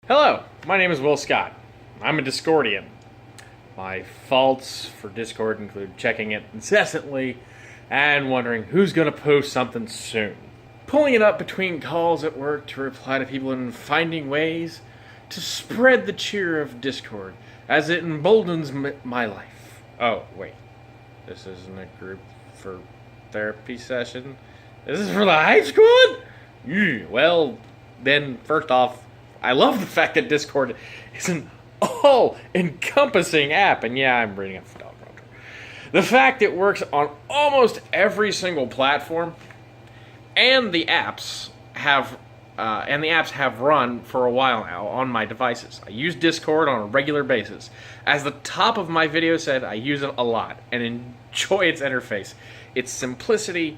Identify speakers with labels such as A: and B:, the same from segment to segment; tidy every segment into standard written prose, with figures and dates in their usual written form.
A: Hello, my name is Will Scott. I'm a Discordian. My faults for Discord include checking it incessantly and wondering who's going to post something soon. Pulling it up between calls at work to reply to people and finding ways to spread the cheer of Discord as it emboldens my life. Oh, wait. This isn't a group for therapy session? This is for the hype squad? Well, then, first off, I love the fact that Discord is an all-encompassing app. And yeah, I'm reading up the teleprompter. The fact it works on almost every single platform, and the apps have run for a while now on my devices. I use Discord on a regular basis. As the top of my video said, I use it a lot and enjoy its interface, its simplicity,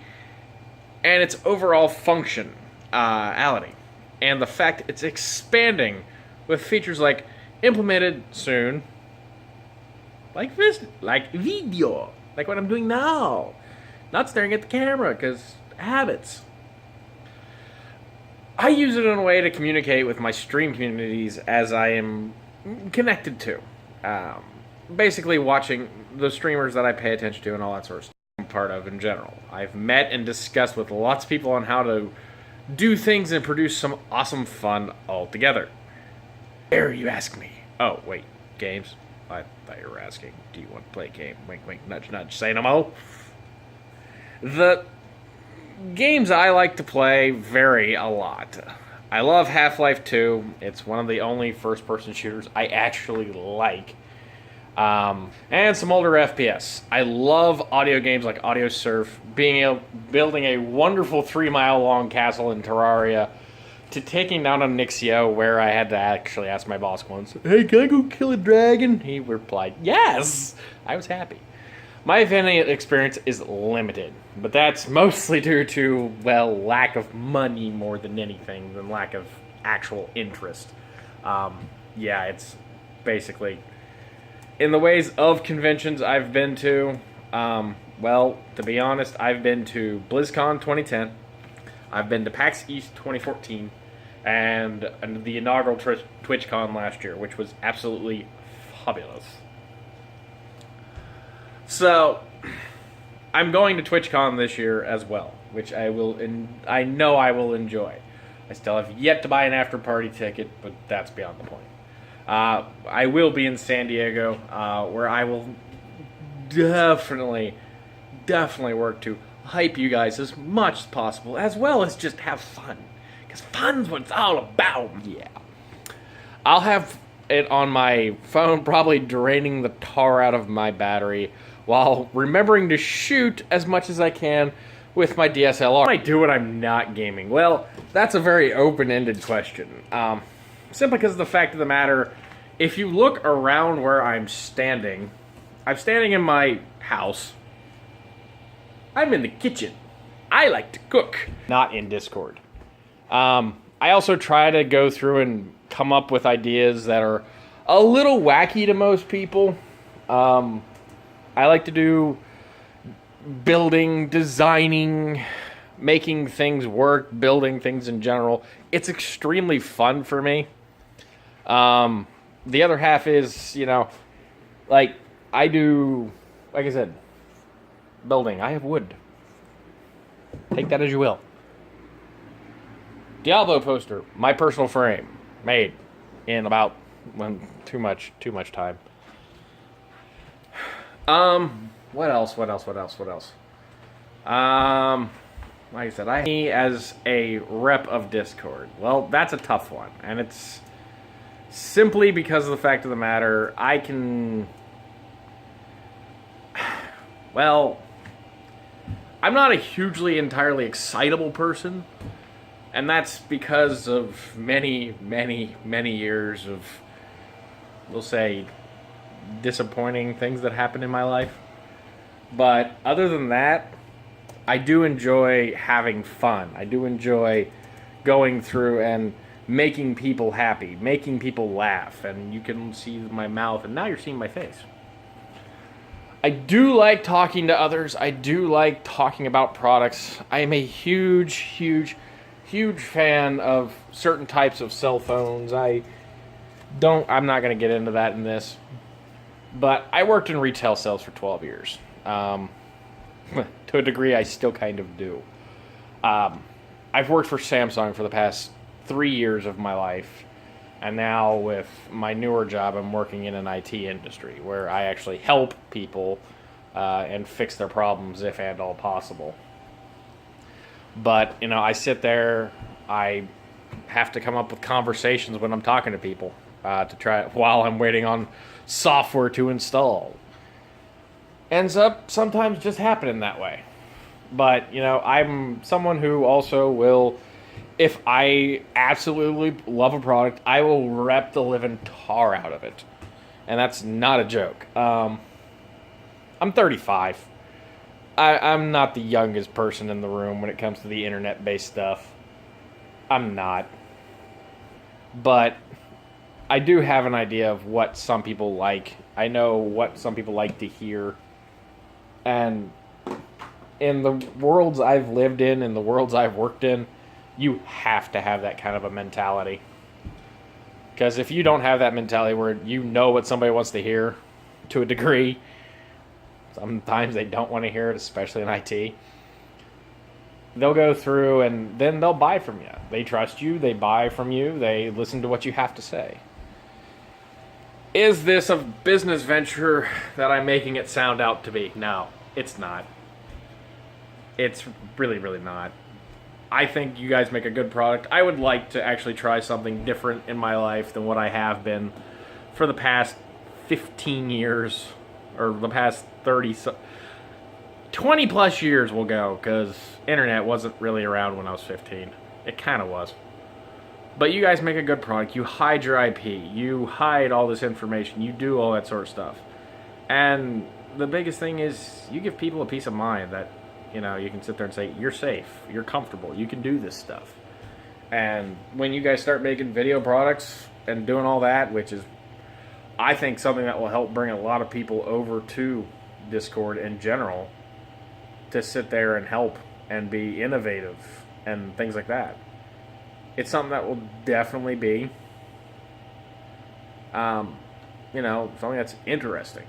A: and its overall functionality. And the fact it's expanding with features like implemented soon, like this, like video, like what I'm doing now. Not staring at the camera, because habits. I use it in a way to communicate with my stream communities as I am connected to. Basically watching the streamers that I pay attention to and all that sort of stuff I'm part of in general. I've met and discussed with lots of people on how to do things and produce some awesome fun altogether. Dare you ask me? Oh, wait, games? I thought you were asking, do you want to play a game? Wink, wink, nudge, nudge, say no more. The games I like to play vary a lot. I love Half-Life 2. It's one of the only first-person shooters I actually like. And some older FPS. I love audio games like Audio Surf, building a wonderful 3-mile-long castle in Terraria, to taking down a Nixio where I had to actually ask my boss once, "Hey, can I go kill a dragon?" He replied, "Yes!" I was happy. My Vanilla experience is limited, but that's mostly due to, well, lack of money more than anything, than lack of actual interest. Yeah, it's basically... In the ways of conventions I've been to, well, to be honest, I've been to BlizzCon 2010, I've been to PAX East 2014, and the inaugural TwitchCon last year, which was absolutely fabulous. So, I'm going to TwitchCon this year as well, which I know I will enjoy. I still have yet to buy an after-party ticket, but that's beyond the point. I will be in San Diego, where I will definitely work to hype you guys as much as possible, as well as just have fun. Because fun's what it's all about. Yeah. I'll have it on my phone, probably draining the tar out of my battery, while remembering to shoot as much as I can with my DSLR. What do I do when I'm not gaming? Well, that's a very open-ended question. Simply because of the fact of the matter, if you look around where I'm standing in my house. I'm in the kitchen. I like to cook. Not in Discord. I also try to go through and come up with ideas that are a little wacky to most people. I like to do building, designing, making things work, building things in general. It's extremely fun for me. The other half is, like I said, building. I have wood. Take that as you will. Diablo poster, my personal frame, made in about too much time. What else? Like I said, me as a rep of Discord. Well, that's a tough one, and it's simply because of the fact of the matter, well, I'm not a hugely entirely excitable person, and that's because of many years of, we'll say, disappointing things that happened in my life. But other than that, I do enjoy having fun. I do enjoy going through and making people happy, making people laugh, and you can see my mouth, and now you're seeing my face. I do like talking to others. I do like talking about products. I am a huge fan of certain types of cell phones. I I'm not going to get into that in this, but I worked in retail sales for 12 years. To a degree, I still kind of do. I've worked for Samsung for the past 3 years of my life, and now with my newer job, I'm working in an IT industry where I actually help people and fix their problems if at all possible. But, I sit there, I have to come up with conversations when I'm talking to people to try while I'm waiting on software to install. Ends up sometimes just happening that way. But, I'm someone who also will, if I absolutely love a product, I will rep the living tar out of it. And that's not a joke. I'm 35. I'm not the youngest person in the room when it comes to the internet-based stuff. I'm not. But I do have an idea of what some people like. I know what some people like to hear. And in the worlds I've lived in the worlds I've worked in, you have to have that kind of a mentality. Because if you don't have that mentality where you know what somebody wants to hear to a degree, sometimes they don't want to hear it, especially in IT. They'll go through and then they'll buy from you. They trust you, they buy from you, they listen to what you have to say. Is this a business venture that I'm making it sound out to be? No, it's not. It's really, really not. I think you guys make a good product. I would like to actually try something different in my life than what I have been for the past 15 years, or the past 20 plus years we'll go, because internet wasn't really around when I was 15. It kind of was. But you guys make a good product. You hide your IP. You hide all this information. You do all that sort of stuff. And the biggest thing is you give people a peace of mind that, you can sit there and say, you're safe. You're comfortable. You can do this stuff. And when you guys start making video products and doing all that, which is, I think, something that will help bring a lot of people over to Discord in general to sit there and help and be innovative and things like that. It's something that will definitely be, something that's interesting.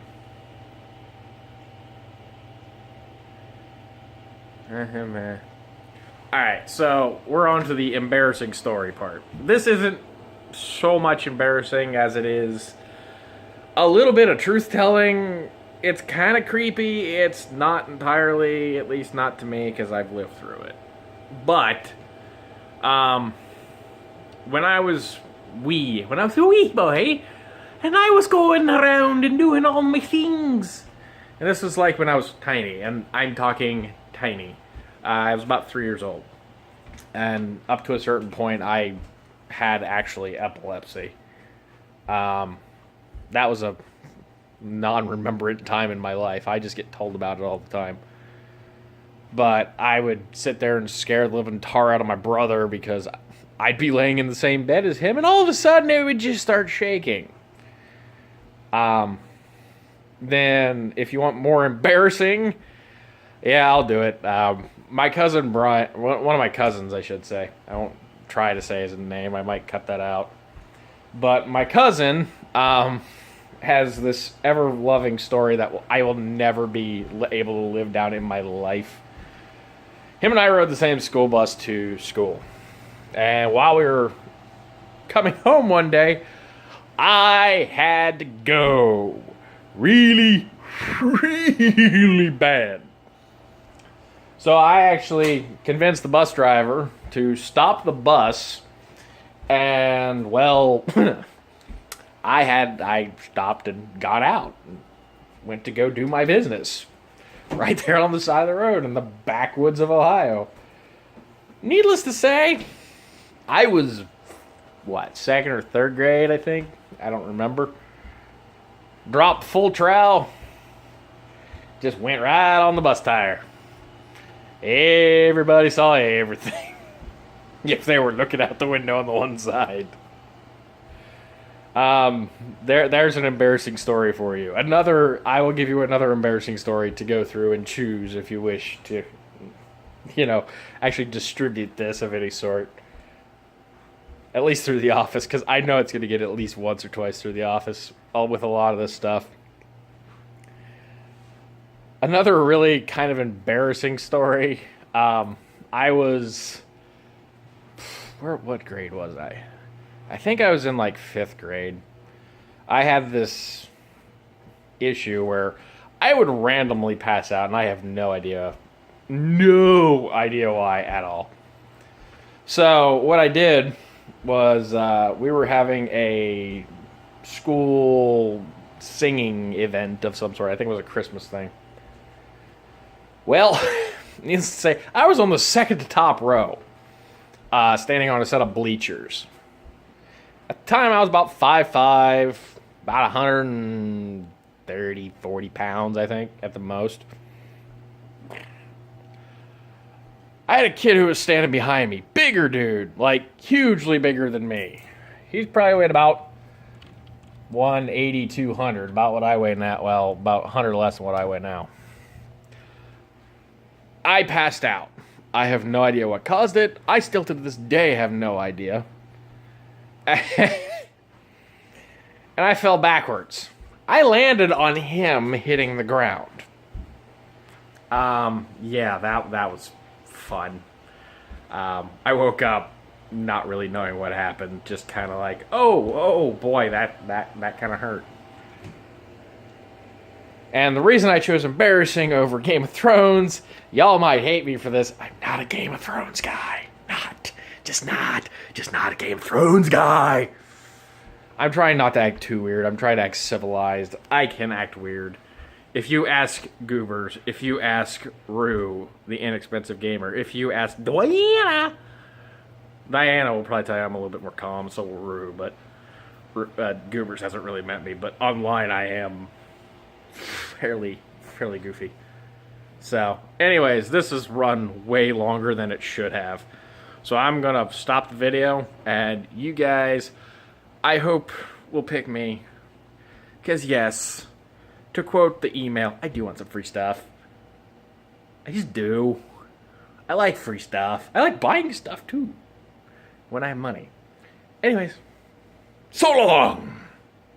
A: Alright, so we're on to the embarrassing story part. This isn't so much embarrassing as it is a little bit of truth-telling. It's kind of creepy. It's not entirely, at least not to me, because I've lived through it. But, when I was a wee boy, and I was going around and doing all my things. And this was like when I was tiny, and I'm talking tiny. I was about 3 years old. And up to a certain point, I had actually epilepsy. That was a non-remembrant time in my life. I just get told about it all the time. But I would sit there and scare the living tar out of my brother because I'd be laying in the same bed as him, and all of a sudden it would just start shaking. Then, if you want more embarrassing, yeah, I'll do it. My cousin Brian, one of my cousins, I should say. I won't try to say his name. I might cut that out. But my cousin has this ever-loving story that I will never be able to live down in my life. Him and I rode the same school bus to school. And while we were coming home one day, I had to go really, really bad. So I actually convinced the bus driver to stop the bus, and, well, I stopped and got out and went to go do my business right there on the side of the road in the backwoods of Ohio. Needless to say, I was, second or third grade, I think? I don't remember. Dropped full trowel. Just went right on the bus tire. Everybody saw everything. If they were looking out the window on the one side. There's an embarrassing story for you. I will give you another embarrassing story to go through and choose if you wish to, actually distribute this of any sort. At least through the office, because I know it's going to get at least once or twice through the office with a lot of this stuff. Another really kind of embarrassing story. I was... What grade was I? I think I was in like 5th grade. I had this issue where I would randomly pass out, and I have no idea why at all. So what I did was we were having a school singing event of some sort. I think it was a Christmas thing. Well, needless to say, I was on the second to top row, standing on a set of bleachers. At the time, I was about 5'5", about 130, 40 pounds, I think, at the most. I had a kid who was standing behind me. Bigger dude. Like, hugely bigger than me. He's probably weighed about 180, 200. About what I weigh now. Well, about 100 less than what I weigh now. I passed out. I have no idea what caused it. I still to this day have no idea. And I fell backwards. I landed on him hitting the ground. Yeah, that was fun. I woke up not really knowing what happened, just kind of like, oh boy, that kind of hurt. And the reason I chose embarrassing over Game of Thrones, y'all might hate me for this. I'm not a Game of Thrones guy. Just not a Game of Thrones guy. I'm trying not to act too weird. I'm trying to act civilized. I can act weird. If you ask Goobers, if you ask Rue, the inexpensive gamer, if you ask Diana will probably tell you I'm a little bit more calm, so will Rue, but Goobers hasn't really met me, but online I am fairly goofy. So, anyways, this has run way longer than it should have. So I'm going to stop the video, and you guys, I hope, will pick me. Because, yes, to quote the email, I do want some free stuff. I just do. I like free stuff. I like buying stuff, too, when I have money. Anyways, so long!